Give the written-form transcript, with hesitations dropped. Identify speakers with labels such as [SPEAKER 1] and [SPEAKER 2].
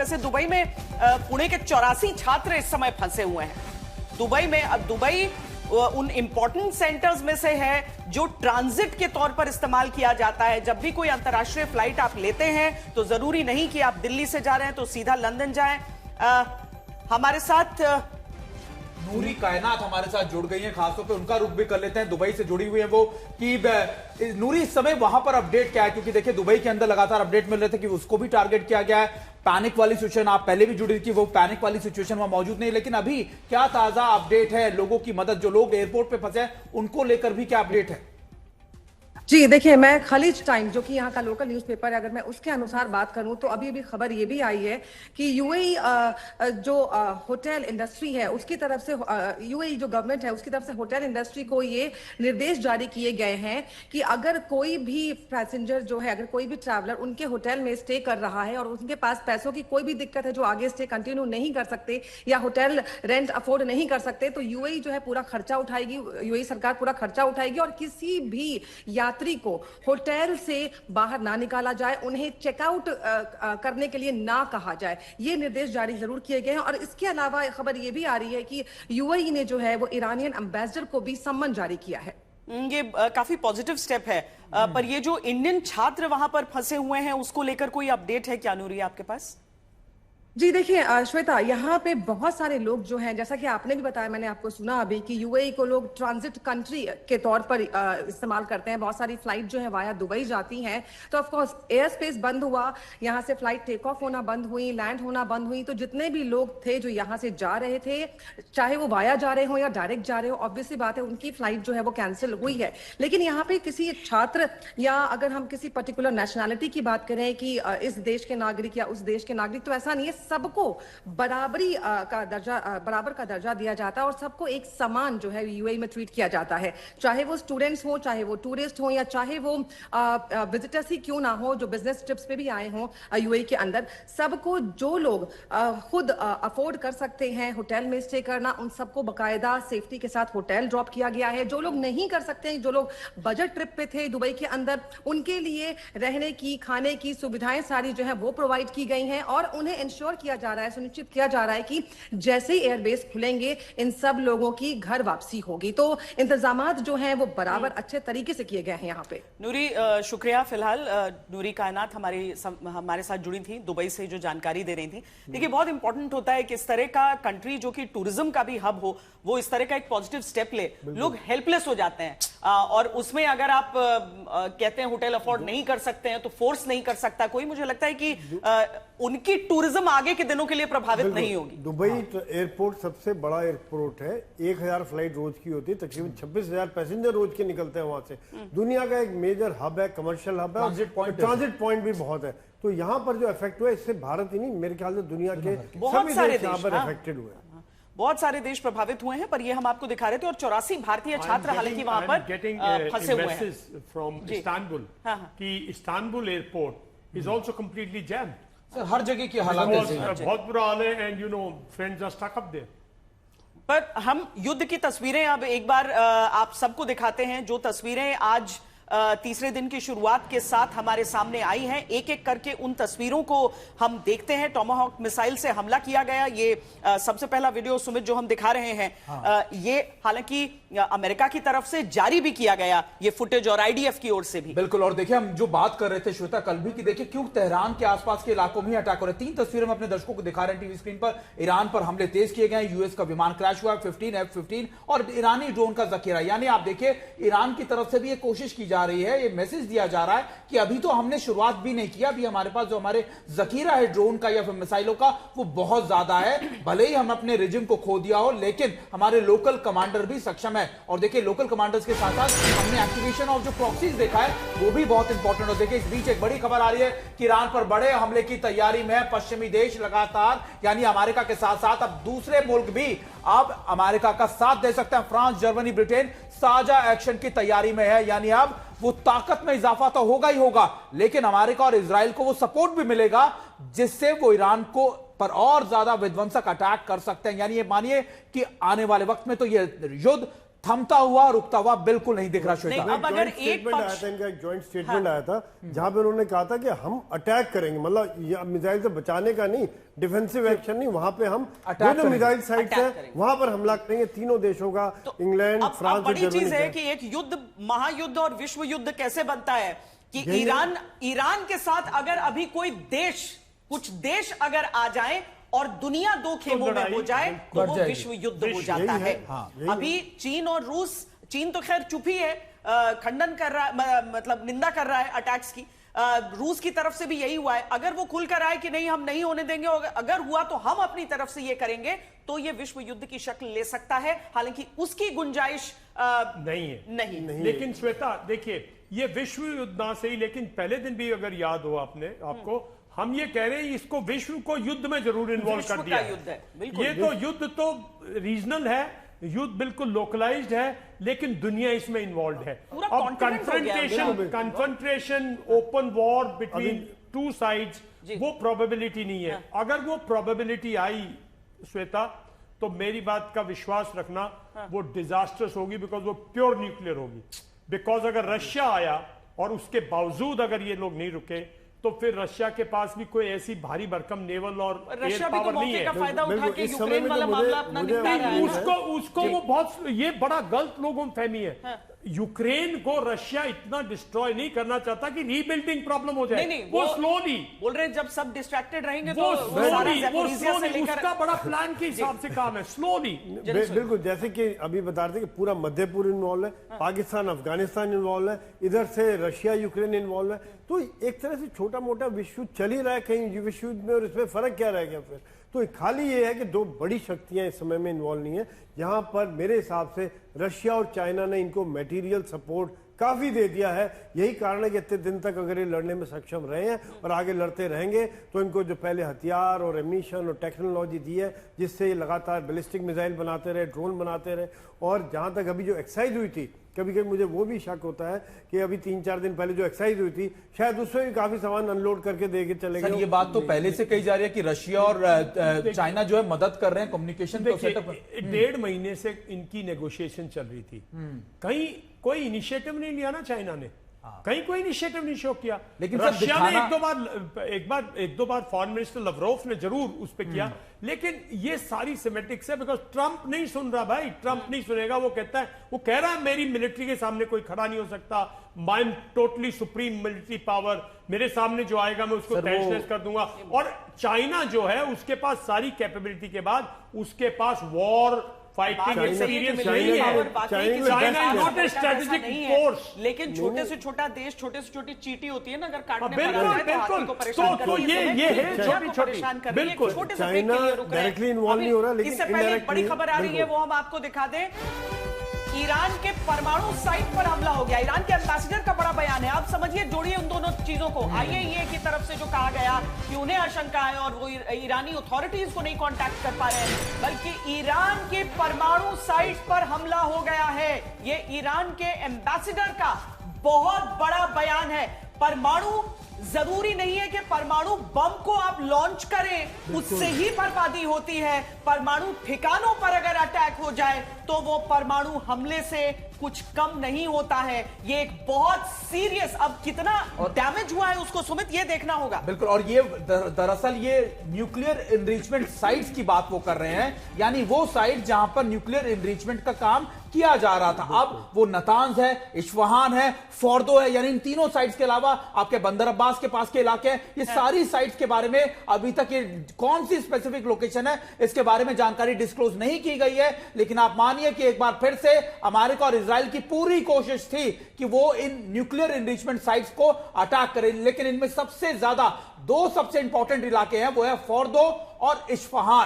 [SPEAKER 1] वैसे दुबई में पुणे के 84 छात्र इस समय फंसे हुए हैं दुबई में। अब दुबई उन इंपॉर्टेंट सेंटर्स में से है जो ट्रांजिट के तौर पर इस्तेमाल किया जाता है। जब भी कोई अंतर्राष्ट्रीय फ्लाइट आप लेते हैं तो जरूरी नहीं कि आप दिल्ली से जा रहे हैं तो सीधा लंदन जाएं। हमारे साथ
[SPEAKER 2] नूरी कायनात हमारे साथ जुड़ गई हैं, खासतौर पे उनका रुख भी कर लेते हैं। दुबई से जुड़ी हुई है वो कि नूरी इस समय वहां पर अपडेट क्या है, क्योंकि देखिए दुबई के अंदर लगातार अपडेट मिल रहे थे कि उसको भी टारगेट किया गया है। पैनिक वाली सिचुएशन आप पहले भी जुड़ी थी, वो पैनिक वाली सिचुएशन वहां मौजूद नहीं, लेकिन अभी क्या ताजा अपडेट है? लोगों की मदद, जो लोग एयरपोर्ट पे फंसे हैं उनको लेकर भी क्या अपडेट है?
[SPEAKER 3] जी देखिए, मैं खलीज टाइम जो कि यहाँ का लोकल न्यूज़पेपर है, अगर मैं उसके अनुसार बात करूँ तो अभी अभी खबर ये भी आई है कि यूएई जो होटल इंडस्ट्री है उसकी तरफ से, यूएई जो गवर्नमेंट है उसकी तरफ से होटल इंडस्ट्री को ये निर्देश जारी किए गए हैं कि अगर कोई भी पैसेंजर जो है, अगर कोई भी ट्रैवलर उनके होटल में स्टे कर रहा है और उनके पास पैसों की कोई भी दिक्कत है, जो आगे स्टे कंटिन्यू नहीं कर सकते या होटल रेंट अफोर्ड नहीं कर सकते, तो यूएई जो है पूरा खर्चा उठाएगी, यूएई सरकार पूरा खर्चा उठाएगी और किसी भी यात्री को होटल से बाहर ना निकाला जाए, उन्हें चेकआउट करने के लिए ना कहा जाए। ये निर्देश जारी जरूर किए गए हैं। और इसके अलावा खबर ये भी आ रही है कि यूएई ने जो है वो ईरानियन एम्बेसडर को भी सम्मन जारी किया है।
[SPEAKER 1] ये काफी पॉजिटिव स्टेप है। पर ये जो इंडियन छात्र वहां पर फंसे हुए हैं उसको लेकर कोई अपडेट है क्या नूरी आपके पास?
[SPEAKER 3] जी देखिए श्वेता, यहाँ पे बहुत सारे लोग जो हैं, जैसा कि आपने भी बताया, मैंने आपको सुना अभी कि यूएई को लोग ट्रांजिट कंट्री के तौर पर इस्तेमाल करते हैं। बहुत सारी फ्लाइट जो है वाया दुबई जाती हैं, तो ऑफ कोर्स एयर स्पेस बंद हुआ, यहाँ से फ्लाइट टेक ऑफ होना बंद हुई, लैंड होना बंद हुई, तो जितने भी लोग थे जो यहाँ से जा रहे थे, चाहे वो वाया जा रहे हो या डायरेक्ट जा रहे हो, ऑब्वियसली बात है उनकी फ्लाइट जो है वो कैंसिल हुई है। लेकिन यहाँ पे किसी छात्र या अगर हम किसी पर्टिकुलर नेशनैलिटी की बात करें कि इस देश के नागरिक या उस देश के नागरिक, तो ऐसा नहीं है। सबको बराबर का दर्जा दिया जाता है और सबको एक समान जो है यूएई में ट्रीट किया जाता है, चाहे वो स्टूडेंट्स हो, चाहे वो टूरिस्ट हो, या चाहे वो विजिटर्स ही क्यों ना हो जो बिजनेस ट्रिप्स पे भी आए हों यूएई के अंदर। सबको, जो लोग खुद अफोर्ड कर सकते हैं होटल में स्टे करना, उन सबको बाकायदा सेफ्टी के साथ होटल ड्रॉप किया गया है। जो लोग नहीं कर सकते हैं, जो लोग बजट ट्रिप पे थे दुबई के अंदर, उनके लिए रहने की, खाने की सुविधाएं सारी जो है वो प्रोवाइड की गई हैं और उन्हें इंश्योर किया जा रहा है, सुनिश्चित किया जा रहा है कि जैसे ही एयरबेस खुलेंगे इन सब लोगों की घर वापसी होगी। तो इंतजामात जो हैं वो बराबर अच्छे तरीके से किए गए हैं यहाँ पे।
[SPEAKER 1] नूरी शुक्रिया। फिलहाल नूरी कायनात हमारे साथ जुड़ी थी दुबई से, जो जानकारी दे रही थी। देखिए, बहुत इंपॉर्टेंट होता है कि इस तरह का कंट्री जो कि टूरिज्म का भी हब हो, वो इस तरह का एक पॉजिटिव स्टेप ले। लोग हेल्पलेस हो जाते हैं और उसमें अगर आप कहते हैं होटल अफोर्ड नहीं कर सकते हैं तो फोर्स नहीं कर सकता कोई। मुझे लगता है कि उनकी टूरिज्म आगे के दिनों के लिए प्रभावित नहीं होगी।
[SPEAKER 4] दुबई एयरपोर्ट सबसे बड़ा एयरपोर्ट है, 1000 फ्लाइट रोज की होती है, तकरीबन 26,000 पैसेंजर रोज के निकलते हैं वहां से। दुनिया का एक मेजर हब है, कमर्शियल हब है, ट्रांजिट पॉइंट भी बहुत है। तो यहाँ पर जो इफेक्ट हुआ, इससे भारत ही नहीं, मेरे ख्याल से दुनिया के
[SPEAKER 1] बहुत सारे देश
[SPEAKER 4] इफेक्टेड हुए,
[SPEAKER 1] बहुत सारे देश प्रभावित हुए हैं। पर ये हम आपको दिखा रहे थे। और 84 भारतीय छात्र हालांकि वहां पर फंसे हुए हैं।
[SPEAKER 5] फ्रॉम इस्तांबुल कि Istanbul airport is also completely jammed.
[SPEAKER 2] Sir, हर जगह की हालात
[SPEAKER 5] बहुत बुरा हाल है and you know friends are stuck up there.
[SPEAKER 1] पर हम युद्ध की तस्वीरें अब एक बार आप सबको दिखाते हैं, जो तस्वीरें आज तीसरे दिन की शुरुआत के साथ हमारे सामने आई हैं। एक एक करके उन तस्वीरों को हम देखते हैं। टॉमाहॉक मिसाइल से हमला किया गया, ये सबसे पहला वीडियो सुमित जो हम दिखा रहे हैं। हाँ। ये हालांकि अमेरिका की तरफ से जारी भी किया गया ये फुटेज, और आईडीएफ की ओर से भी।
[SPEAKER 2] बिल्कुल। और देखिए, हम जो बात कर रहे थे श्वेता कल भी, कि देखिए क्यों तेहरान के आसपास के इलाकों में अटैक हो रहे हैं। 3 तस्वीरें हम अपने दर्शकों को दिखा रहे हैं टीवी स्क्रीन पर। ईरान पर हमले तेज किए गए, यूएस का विमान क्रैश हुआ, F-15 और ईरानी ड्रोन का जखीरा। यानी आप देखिए, ईरान की तरफ से भी ये कोशिश की जा रही है, ये मैसेज दिया जा रहा है कि अभी तो हमने शुरुआत भी नहीं किया, अभी हमारे पास जो हमारे जखीरा है ड्रोन का या फिर मिसाइलों का, वो बहुत ज्यादा है। भले ही हम अपने रिजिम को खो दिया हो, लेकिन हमारे लोकल कमांडर भी सक्षम है। और देखिए, लोकल कमांडर्स के साथ साथ हमने एक्टिवेशन ऑफ जो प्रॉक्सीज देखा है, वो भी बहुत इंपॉर्टेंट है। देखिए, इस बीच एक बड़ी खबर आ रही है कि ईरान पर बड़े हमले की तैयारी में पश्चिमी देश लगातार, यानी अमेरिका के साथ साथ अब दूसरे मुल्क भी अब अमेरिका का साथ दे सकते हैं। फ्रांस, जर्मनी, ब्रिटेन साझा एक्शन की तैयारी में है। यानी अब वो ताकत में इजाफा तो होगा ही होगा, लेकिन अमेरिका और इजराइल को वो सपोर्ट भी मिलेगा, जिससे वो ईरान को पर और ज्यादा विध्वंसक अटैक कर सकते हैं। यानी ये मानिए कि आने वाले वक्त में तो ये युद्ध थमता हुआ रुकता हुआ बिल्कुल नहीं दिख रहा श्वेता।
[SPEAKER 1] अब अगर एक
[SPEAKER 4] स्टेटमेंट आया था, इनका एक जॉइंट स्टेटमेंट आया था जहां पे उन्होंने कहा था कि हम अटैक करेंगे, मतलब मिसाइल से बचाने का नहीं, डिफेंसिव एक्शन नहीं, वहां पे हम जो मिसाइल साइट है वहां पर हमला करेंगे, तीनों देशों का, इंग्लैंड, फ्रांस।
[SPEAKER 1] बड़ी चीज है कि एक युद्ध, महायुद्ध और विश्व युद्ध कैसे बनता है कि ईरान के साथ अगर अभी कोई देश, कुछ देश अगर आ जाए और दुनिया दो खेमों में हो जाए तो वो विश्व युद्ध हो जाता है। अभी चीन और रूस, चीन तो खैर चुप ही है, खंडन कर रहा है, मतलब निंदा कर रहा है अटैक्स की। रूस की तरफ से भी यही हुआ है। अगर वो खुलकर आए कि नहीं हम नहीं होने देंगे, अगर हुआ तो हम अपनी तरफ से ये करेंगे, तो ये विश्व युद्ध की शक्ल ले सकता है। हालांकि उसकी गुंजाइश
[SPEAKER 5] नहीं है। नहीं। लेकिन श्वेता देखिए, ये विश्व युद्ध ना सही, लेकिन पहले दिन भी अगर याद हो आपको, हम ये कह रहे हैं इसको विश्व को युद्ध में जरूर इन्वॉल्व कर दिया।
[SPEAKER 1] युद्ध है,
[SPEAKER 5] ये तो युद्ध तो रीजनल है, युद्ध बिल्कुल लोकलाइज्ड है, लेकिन दुनिया इसमें इन्वॉल्व है। अब confrontation, open war between two sides, वो प्रोबेबिलिटी नहीं है। अगर वो प्रोबेबिलिटी आई श्वेता, तो मेरी बात का विश्वास रखना, वो डिजास्टर्स होगी, बिकॉज वो प्योर न्यूक्लियर होगी। बिकॉज अगर रशिया आया और उसके बावजूद अगर ये लोग नहीं रुके, तो फिर रशिया के पास भी कोई ऐसी भारी भरकम नेवल और एयर पावर नहीं है।
[SPEAKER 1] फायदा उठा के यूक्रेन वाला मामला अपना निपटा रहा है।
[SPEAKER 5] उसको वो बहुत, ये बड़ा गलत लोगों में फहमी है। यूक्रेन को रशिया इतना डिस्ट्रॉय नहीं करना चाहता कि रीबिल्डिंग प्रॉब्लम हो जाए।
[SPEAKER 1] नहीं,
[SPEAKER 5] वो स्लोली
[SPEAKER 1] बोल रहे हैं, जब सब डिस्ट्रैक्टेड रहेंगे
[SPEAKER 5] वो स्लोली उसका बड़ा प्लान के हिसाब से काम है, स्लोली।
[SPEAKER 4] बिल्कुल, जैसे कि अभी बता रहे थे कि पूरा मध्य पूर्व इन्वॉल्व है, पाकिस्तान अफगानिस्तान इन्वॉल्व है, इधर से रशिया यूक्रेन इन्वॉल्व है, तो एक तरह से छोटा मोटा विश्व चल ही रहा है कहीं विश्व युद्ध में, और इसमें फर्क क्या रह गया फिर? तो खाली ये है कि दो बड़ी शक्तियां इस समय में इन्वॉल्व नहीं है, जहां पर मेरे हिसाब से रशिया और चाइना ने इनको मटेरियल सपोर्ट काफी दे दिया है। यही कारण है कि इतने दिन तक अगर ये लड़ने में सक्षम रहे हैं और आगे लड़ते रहेंगे, तो इनको जो पहले हथियार और एमिशन और टेक्नोलॉजी दी है, जिससे ये लगातार बैलिस्टिक मिसाइल बनाते रहे, ड्रोन बनाते रहे। और जहां तक अभी जो एक्सरसाइज हुई थी, कभी कभी मुझे वो भी शक होता है कि अभी 3-4 दिन पहले जो एक्सरसाइज हुई थी, शायद उसमें भी काफी सामान अनलोड करके दे के चले गए।
[SPEAKER 2] ये बात तो पहले से कही जा रही है कि रशिया और चाइना जो है मदद कर रहे हैं कम्युनिकेशन को सेटअप।
[SPEAKER 5] 1.5 महीने से इनकी नेगोशिएशन चल रही थी, कहीं कोई इनिशिएटिव नहीं लिया ना चाइना ने, कहीं कोई इनिशिएटिव नहीं शो किया।
[SPEAKER 2] लेकिन
[SPEAKER 5] रशिया ने एक दो बार फॉरेन मिनिस्टर लवरोव ने जरूर उस पर किया, लेकिन ये सारी सिमेटिक्स है, बिकॉज ट्रंप नहीं सुन रहा भाई, ट्रंप नहीं सुनेगा। वो कहता है, वो कह रहा है मेरी मिलिट्री के सामने कोई खड़ा नहीं हो सकता, I am totally supreme military power, मेरे सामने जो आएगा मैं उसको तहस कर दूंगा। और चाइना जो है उसके पास सारी कैपेबिलिटी के बाद उसके पास वॉर फाइटिंग एक्सपीरियंस नहीं है। China is not a strategic force.
[SPEAKER 1] लेकिन छोटे से छोटा देश, छोटे से छोटी चींटी होती है ना, अगर काटने पर
[SPEAKER 5] बिल्कुल तो ये है छोटी छोटी, बिल्कुल
[SPEAKER 4] चाइना डायरेक्टली इन्वॉल्व नहीं हो रहा। लेकिन
[SPEAKER 1] इससे पहले एक बड़ी खबर आ रही है, वो हम आपको दिखा दें। ईरान के परमाणु साइट पर हमला हो गया। ईरान के एम्बेसडर का बड़ा बयान है। आप समझिए, जोड़िए उन दोनों चीजों को। आईएईए की तरफ से जो कहा गया कि उन्हें आशंका है और वो ईरानी अथॉरिटीज को नहीं कांटेक्ट कर पा रहे हैं, बल्कि ईरान के परमाणु साइट पर हमला हो गया है। ये ईरान के एम्बेसडर का बहुत बड़ा बयान है। परमाणु जरूरी नहीं है कि परमाणु बम को आप लॉन्च करें उससे ही बर्बादी होती है। परमाणु ठिकानों पर अगर अटैक हो जाए तो वो परमाणु हमले से कुछ कम नहीं होता है। ये एक बहुत सीरियस, अब कितना डैमेज हुआ है उसको सुमित ये देखना होगा।
[SPEAKER 2] बिल्कुल, और ये दरअसल ये न्यूक्लियर एनरिचमेंट साइट्स की बात वो कर रहे हैं, यानी वो साइट जहां पर न्यूक्लियर एनरिचमेंट का काम किया जा रहा था। अब वो नतांज है, इस्फहान है, फोर्दो है, यानी इन तीनों साइट्स के अलावा आपके बंदर अब्बास के पास के इलाके हैं। ये सारी साइट्स के बारे में अभी तक ये कौन सी स्पेसिफिक लोकेशन है इसके बारे में जानकारी डिस्क्लोज नहीं की गई है। लेकिन आप मानिए कि एक बार फिर से अमेरिका और इजराइल की पूरी कोशिश थी कि वो इन न्यूक्लियर एनरिचमेंट साइट्स को अटैक करें, लेकिन इनमें सबसे ज्यादा दो सबसे इंपॉर्टेंट इलाके हैं, वो है फोर्दो और इस्फहान।